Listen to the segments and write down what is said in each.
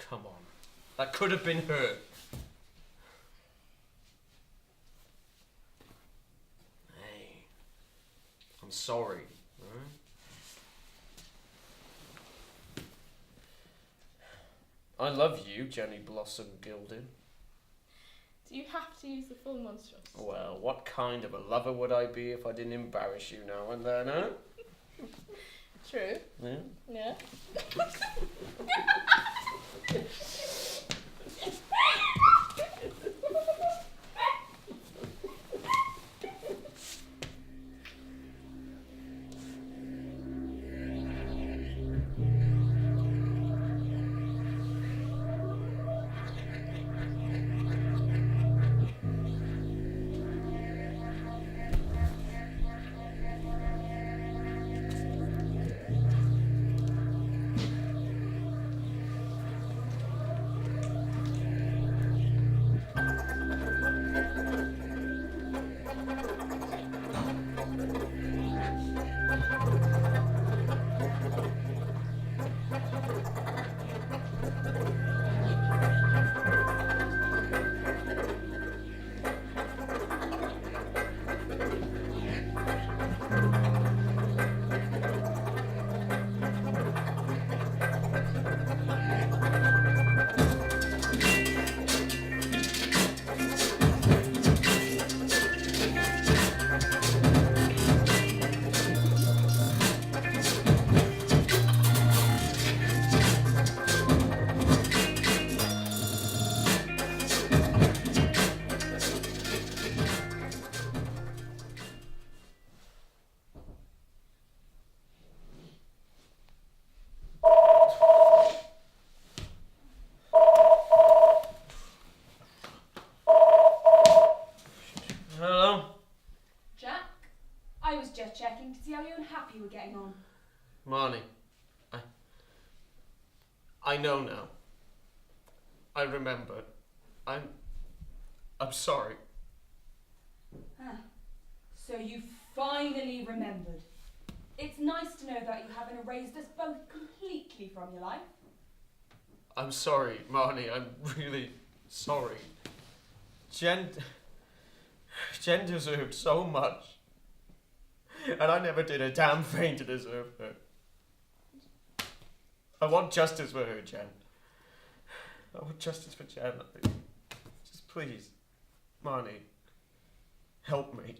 Come on. That could have been her. Hey. I'm sorry. Alright? I love you, Jenny Blossom Gilded. Do you have to use the full monstrous? Well, what kind of a lover would I be if I didn't embarrass you now and then, huh? True. Yeah? Yeah. checking to see how you and Hapi were getting on. Marnie, I know now. I remember. I'm sorry. Huh. So you finally remembered. It's nice to know that you haven't erased us both completely from your life. I'm sorry, Marnie. I'm really sorry. Jen deserved so much. And I never did a damn thing to deserve her. I want justice for her, Jen. I want justice for Jen. Just please, Marnie, help me.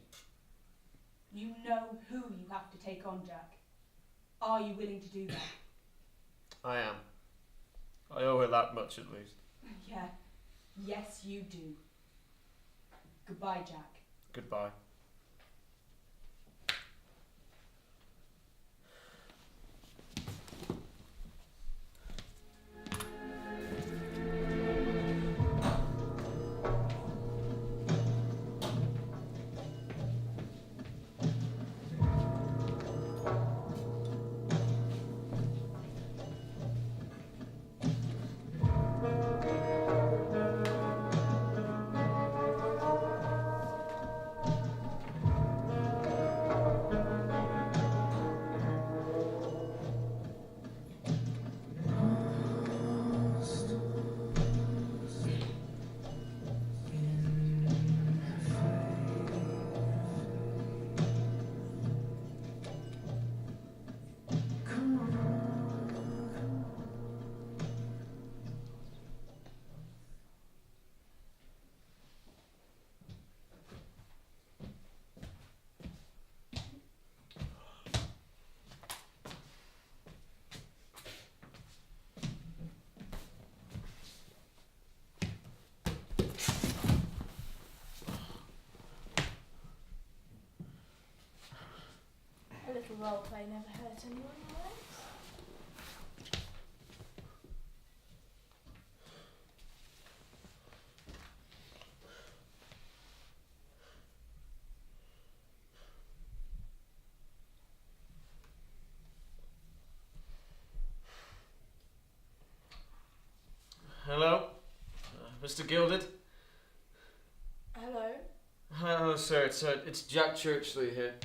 You know who you have to take on, Jack. Are you willing to do that? I am. I owe her that much at least. Yeah. Yes, you do. Goodbye, Jack. Goodbye. A little roleplay never hurt anyone, right? Hello? Mr. Gilded? Hello? Hello, sir. It's Jack Churchley here.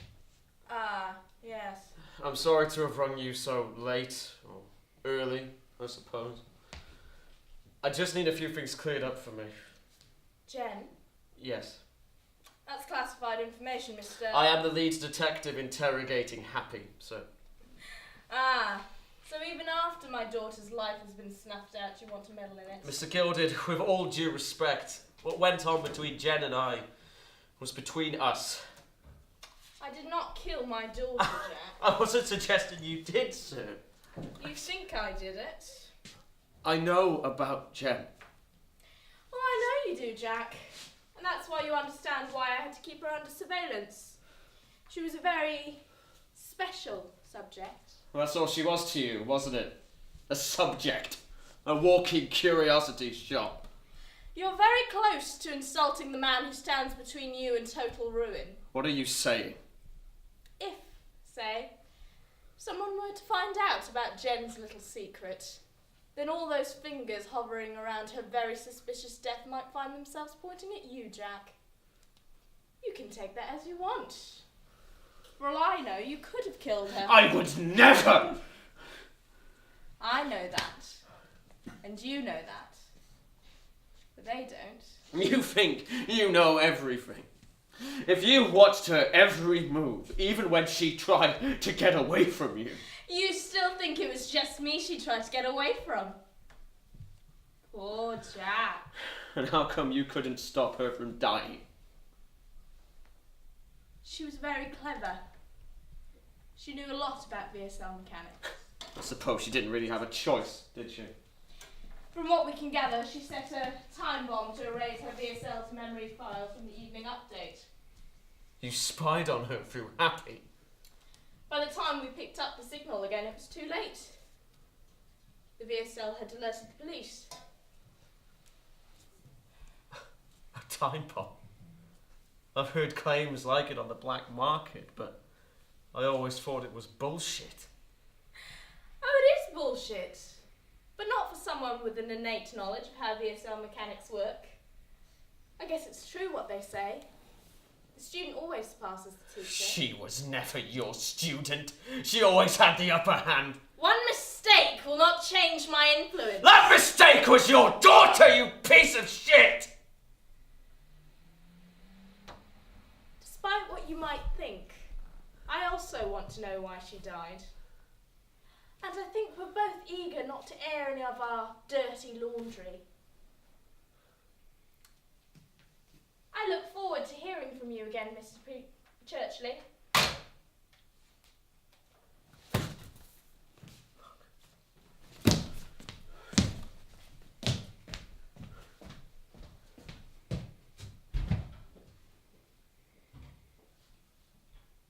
Ah, yes. I'm sorry to have rung you so late, or early, I suppose. I just need a few things cleared up for me. Jen, Yes. that's classified information, Mr. I am the lead detective interrogating Hapi, so... Ah, so even after my daughter's life has been snuffed out, you want to meddle in it? Mr. Gilded, with all due respect, what went on between Jen and I was between us. I did not kill my daughter, Jack. I wasn't suggesting you did, sir. You think I did it? I know about Jen. Oh, I know you do, Jack. And that's why you understand why I had to keep her under surveillance. She was a very special subject. Well, that's all she was to you, wasn't it? A subject. A walking curiosity shop. You're very close to insulting the man who stands between you and total ruin. What are you saying? If, say, someone were to find out about Jen's little secret, then all those fingers hovering around her very suspicious death might find themselves pointing at you, Jack. You can take that as you want. For all I know, you could have killed her. I would never! I know that. And you know that. But they don't. You think you know everything. If you watched her every move, even when she tried to get away from you. You still think it was just me she tried to get away from? Poor Jack. And how come you couldn't stop her from dying? She was very clever. She knew a lot about VSL mechanics. I suppose she didn't really have a choice, did she? From what we can gather, she set a time bomb to erase her VSL's memory files from the evening update. You spied on her through Hapi. By the time we picked up the signal again, it was too late. The VSL had alerted the police. A time bomb? I've heard claims like it on the black market, but I always thought it was bullshit. Oh, it is bullshit. But not for someone with an innate knowledge of how VSL mechanics work. I guess it's true what they say. The student always surpasses the teacher. She was never your student. She always had the upper hand. One mistake will not change my influence. That mistake was your daughter, you piece of shit! Despite what you might think, I also want to know why she died. And I think we're both eager not to air any of our dirty laundry. I look forward to hearing from you again, Mr. Churchley.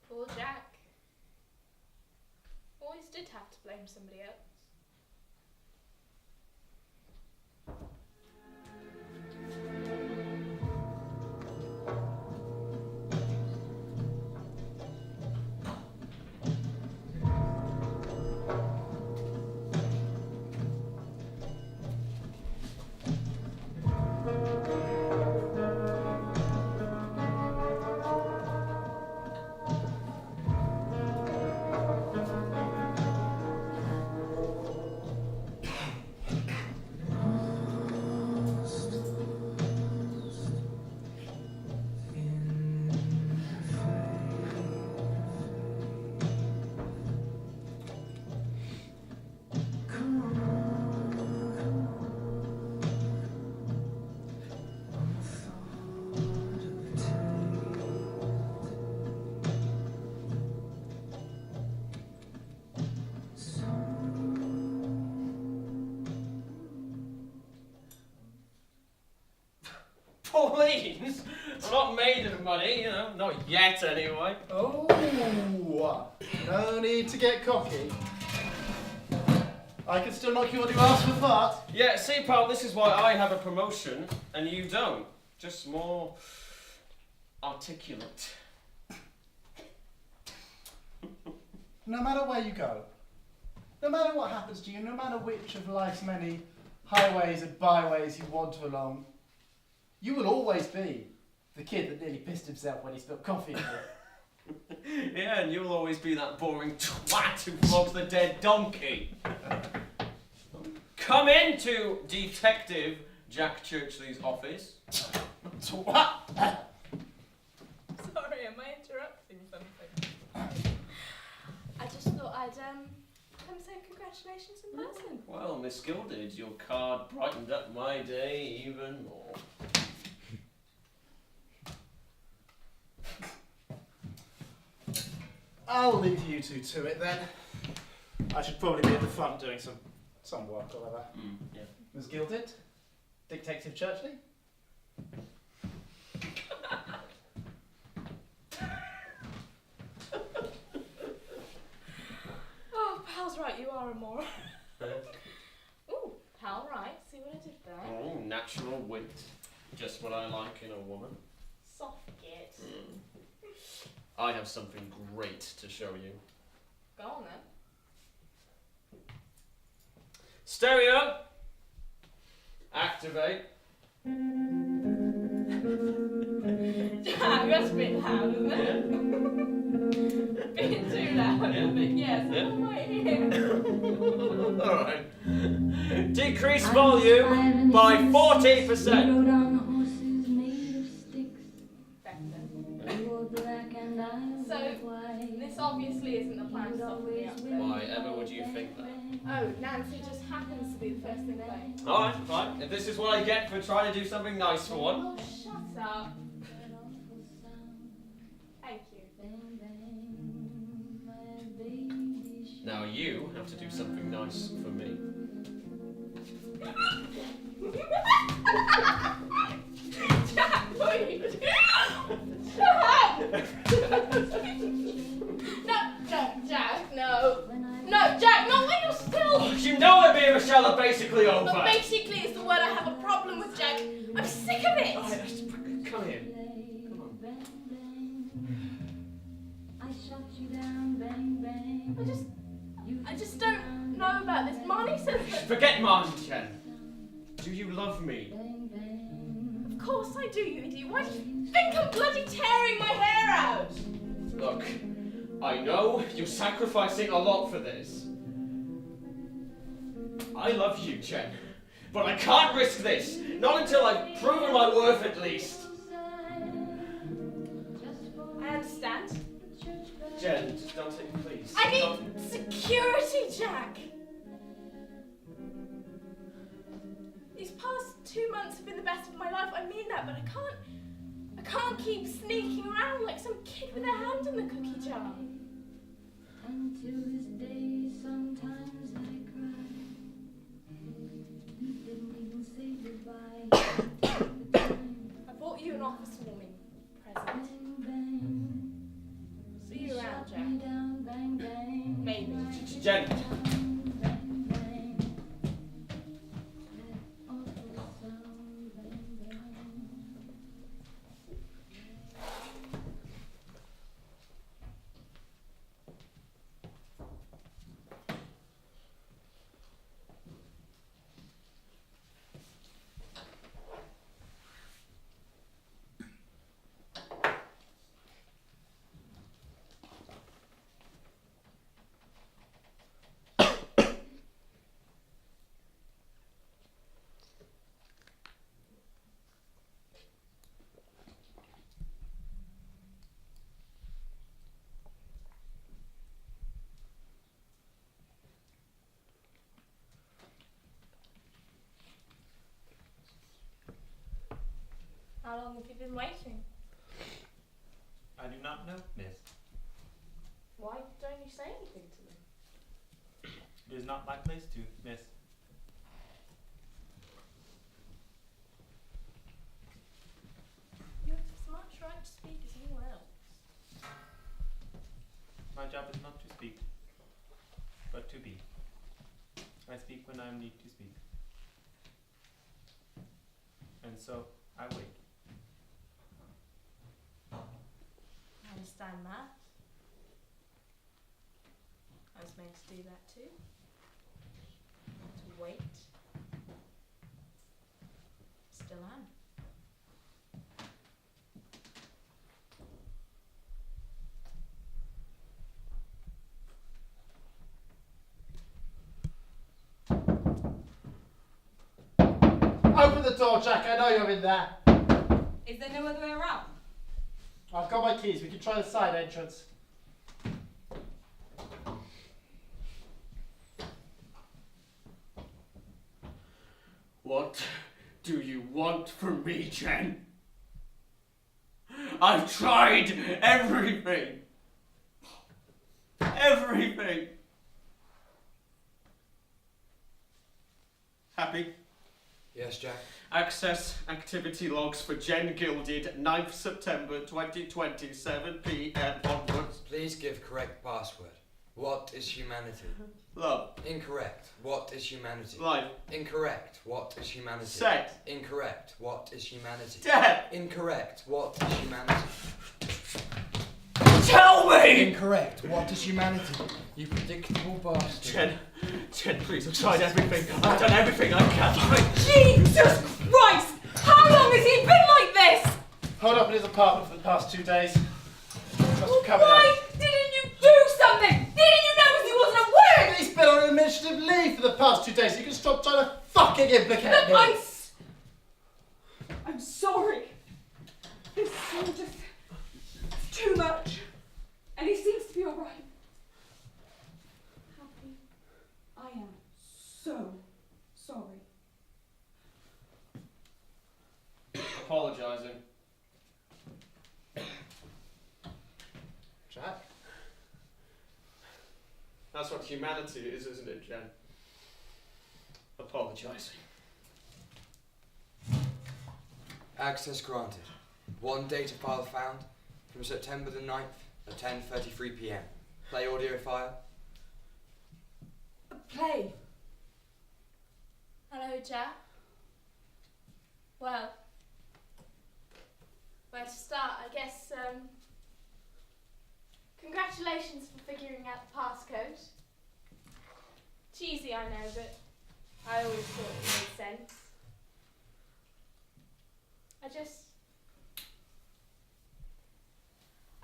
Poor Jack. Always did have to blame somebody else. Pauline's? I'm not made of money, you know, not yet anyway. Oh, no need to get cocky. I can still knock you on your ass for fart. Yeah, see, pal, this is why I have a promotion and you don't. Just more articulate. No matter where you go, no matter what happens to you, no matter which of life's many highways and byways you wander along, you will always be the kid that nearly pissed himself when he spilled coffee in it. Yeah, and you'll always be that boring twat who flogs the dead donkey. Come into Detective Jack Churchley's office. What? Sorry, am I interrupting something? I just thought I'd come say congratulations in person. Well, Miss Gilded, your card brightened up my day even more. I'll leave you two to it then. I should probably be at the front doing some work or whatever. Yeah. Miss Gilded? Detective Churchley? Oh, pal's right, you are a moron. Ooh, pal right, see what I did there? Oh, natural wit. Just what I like in a woman. Soft git. I have something great to show you. Go on then. Stereo! Activate. Jack, that's a bit loud, isn't it? A bit too loud, isn't it? Yes, Yeah. I'm right here. Alright. Decrease volume by 40%. So, this obviously isn't the plan to stop me up there. Why ever would you think that? Oh, Nancy just happens to be the first thing playing. Alright, fine. If this is what I get for trying to do something nice for one. Oh, shut up. Thank you. Now you have to do something nice for me. Jack, what are you doing? Jack! No, Jack, no. No, Jack, not when you're still. You know that me and Michelle are basically over. But basically is the word I have a problem with, Jack. I'm sick of it. Alright, come here. Come on. I just don't know about this. Marnie says that. Forget Marnie, Jen. Do you love me? Of course I do, you idiot. Why do you think I'm bloody tearing my hair out? Look, I know you're sacrificing a lot for this. I love you, Jen. But I can't risk this. Not until I've proven my worth at least. I understand. Jen, just don't take me, please. I need security, Jack. These past 2 months have been the best of my life. I mean that, but I can't keep sneaking around like some kid with their hand in the cookie jar. Until this day, sometimes I cry. You didn't even say goodbye. I bought you an office warming present. See you around, Jack. Maybe. Jen. How long have you been waiting? I do not know, miss. Why don't you say anything to me? It is not my place to, miss. You have as much right to speak as anyone else. My job is not to speak, but to be. I speak when I need to speak. And so, I wait. I understand that. I was made to do that too. To wait. Still am. Open the door, Jack. I know you're in there. Is there no other way around? I've got my keys. We can try the side entrance. What do you want from me, Jen? I've tried everything. Everything. Happy? Yes, Jack? Access activity logs for Jen Gilded, 9th September 2020, 7 p.m. onwards. Please give correct password. What is humanity? Love. Incorrect. What is humanity? Life. Incorrect. What is humanity? Sex. Incorrect. What is humanity? Death. Incorrect. What is humanity? Tell me! Incorrect. What is humanity? You predictable bastard. Jen, please, I've tried everything. I've done everything I can. Jesus Christ! How long has he been like this? Hold up in his apartment for the past 2 days. Must have covered Why up. didn't you do something? Didn't you know he wasn't aware? He's been on administrative leave for the past 2 days. You can stop trying to fucking implicate me. I'm sorry. This is all just too much. And he seems to be alright. Happy. I am so sorry. Apologising. Jack? That's what humanity is, isn't it, Jen? Apologising. Access granted. One data file found from September the 9th at 10:33 p.m. Play audio file. Play. Hello, Jack. Well, where to start? I guess, congratulations for figuring out the passcode. Cheesy, I know, but I always thought it made sense.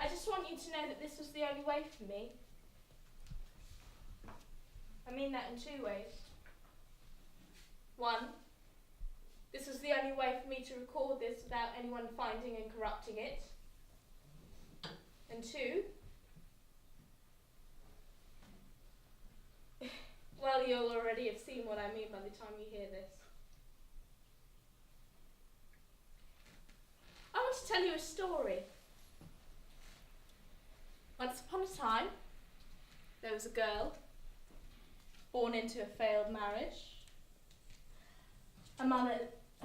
I just want you to know that this was the only way for me. I mean that in 2 ways. 1, this was the only way for me to record this without anyone finding and corrupting it. And 2, well, you'll already have seen what I mean by the time you hear this. I want to tell you a story. Once upon a time, there was a girl born into a failed marriage. Her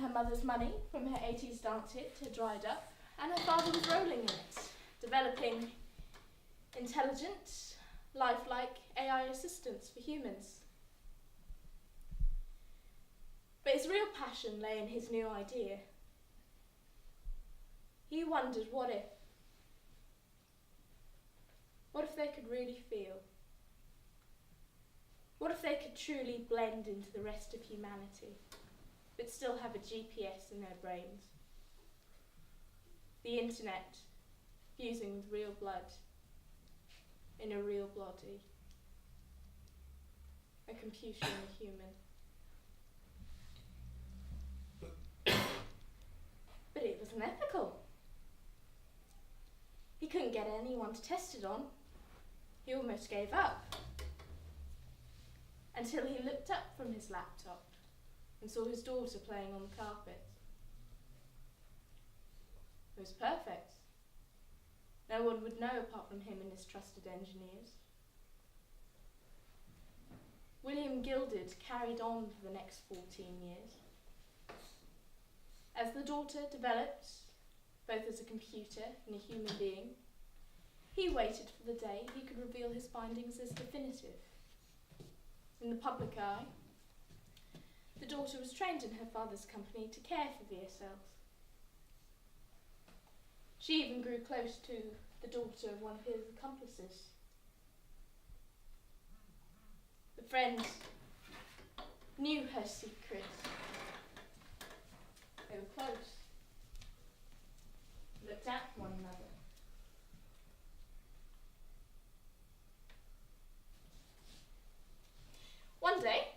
mother's money from her 80s dance hit had dried up, and her father was rolling in it, developing intelligent, lifelike AI assistants for humans. But his real passion lay in his new idea. He wondered, what if? What if they could really feel? What if they could truly blend into the rest of humanity, but still have a GPS in their brains? The internet fusing with real blood in a real body. A computer in a human. But it wasn't ethical. He couldn't get anyone to test it on. He almost gave up. Until he looked up from his laptop and saw his daughter playing on the carpet. It was perfect. No one would know apart from him and his trusted engineers. William Gilded carried on for the next 14 years. As the daughter developed, both as a computer and a human being, he waited for the day he could reveal his findings as definitive. In the public eye, the daughter was trained in her father's company to care for VSLs. She even grew close to the daughter of one of his accomplices. The friend knew her secret. They were close. Looked at one another. One day,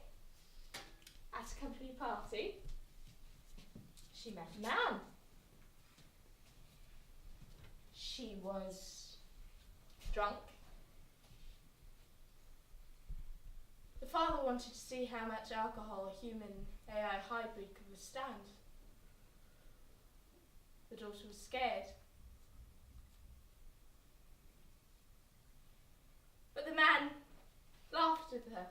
at a company party, man. She was drunk. The father wanted to see how much alcohol a human AI hybrid could withstand. The daughter was scared. But the man laughed with her,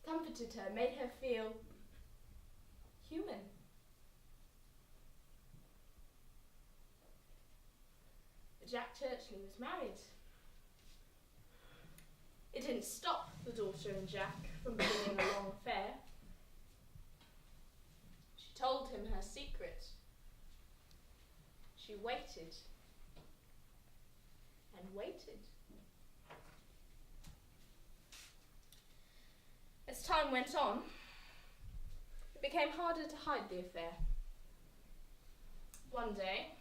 comforted her, made her feel human. Jack Churchley was married. It didn't stop the daughter and Jack from beginning a long affair. She told him her secret. She waited and waited. As time went on, it became harder to hide the affair. One day,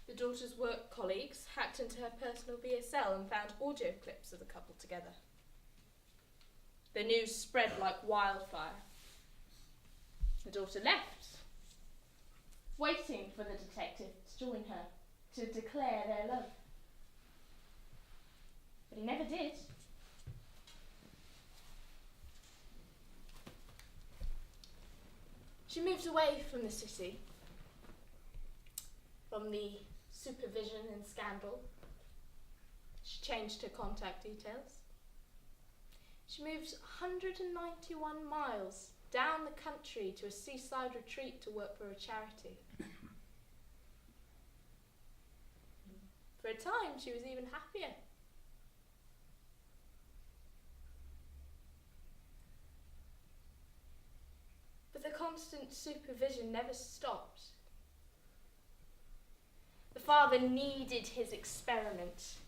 the daughter's work colleagues hacked into her personal VSL and found audio clips of the couple together. The news spread like wildfire. The daughter left, waiting for the detective to join her to declare their love. But he never did. She moved away from the city, from the supervision and scandal. She changed her contact details. She moved 191 miles down the country to a seaside retreat to work for a charity. For a time, she was even happier. But the constant supervision never stopped. The father needed his experiment.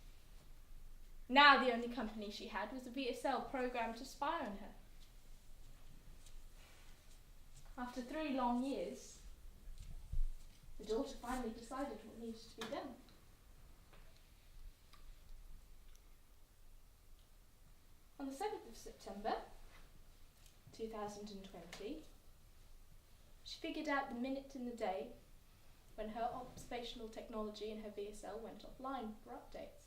Now the only company she had was a VSL programmed to spy on her. After 3 long years, the daughter finally decided what needed to be done. On the 7th of September 2020, she figured out the minute in the day when her observational technology in her VSL went offline for updates.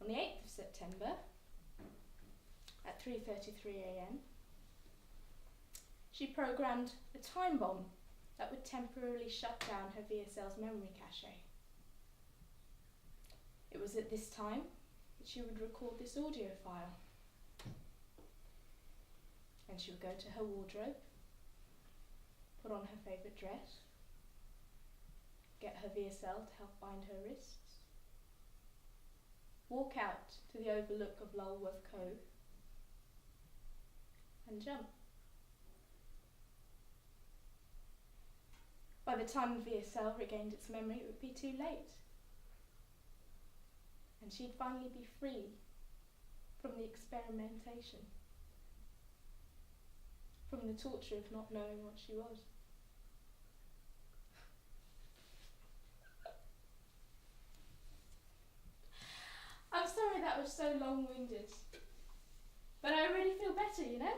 On the 8th of September, at 3:33 a.m, she programmed a time bomb that would temporarily shut down her VSL's memory cache. It was at this time that she would record this audio file. And she would go to her wardrobe, put on her favourite dress, get her VSL to help bind her wrists, walk out to the overlook of Lulworth Cove, and jump. By the time the VSL regained its memory, it would be too late. And she'd finally be free from the experimentation, from the torture of not knowing what she was. I'm sorry that was so long-winded, but I really feel better, you know?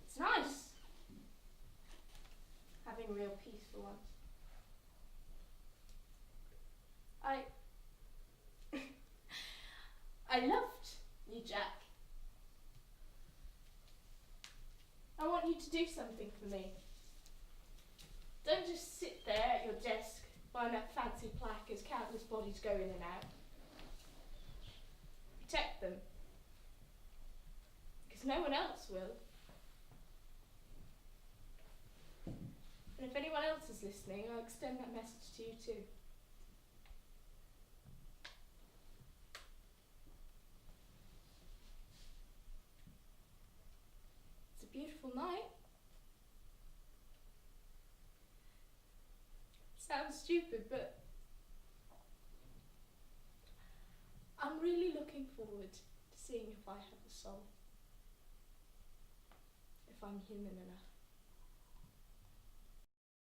It's nice having real peace for once. I loved you, Jack. I want you to do something for me. Don't just sit there at your desk behind that fancy plaque as countless bodies go in and out. Protect them. Because no one else will. And if anyone else is listening, I'll extend that message to you too. It's a beautiful night. Sounds stupid, but I'm really looking forward to seeing if I have a soul. If I'm human enough.